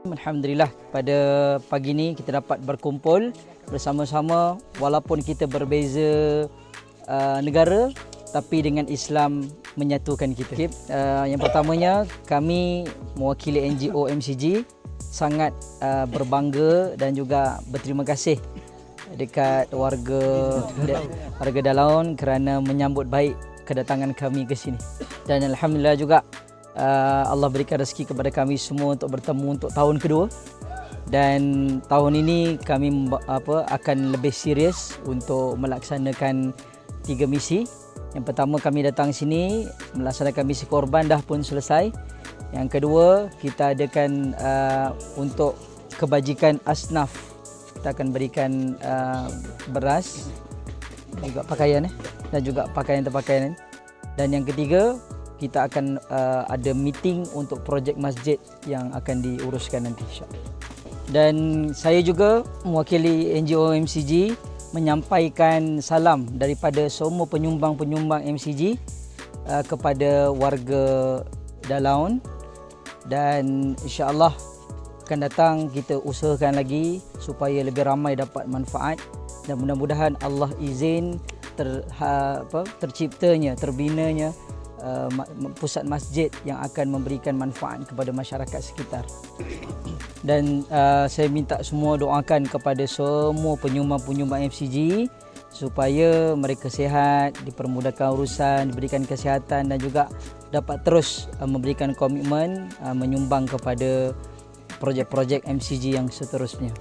Alhamdulillah pada pagi ini kita dapat berkumpul bersama-sama walaupun kita berbeza negara tapi dengan Islam menyatukan kita. Yang pertamanya kami mewakili NGO MCG sangat berbangga dan juga berterima kasih dekat warga Dalaun kerana menyambut baik kedatangan kami ke sini. Dan alhamdulillah juga Allah berikan rezeki kepada kami semua untuk bertemu untuk tahun kedua. Dan tahun ini kami akan lebih serius untuk melaksanakan 3 misi. Yang pertama kami datang sini melaksanakan misi korban dah pun selesai. Yang kedua kita adakan untuk kebajikan asnaf. Kita akan berikan beras, juga pakaian dan juga pakaian terpakaian. Dan yang ketiga kita akan ada meeting untuk projek masjid yang akan diuruskan nanti insya-Allah. Dan saya juga mewakili NGO MCG menyampaikan salam daripada semua penyumbang-penyumbang MCG kepada warga Dalaun, dan insya-Allah akan datang kita usahakan lagi supaya lebih ramai dapat manfaat, dan mudah-mudahan Allah izin terbinanya pusat masjid yang akan memberikan manfaat kepada masyarakat sekitar. Dan saya minta semua doakan kepada semua penyumbang-penyumbang MCG supaya mereka sihat, dipermudahkan urusan, diberikan kesihatan dan juga dapat terus memberikan komitmen menyumbang kepada projek-projek MCG yang seterusnya.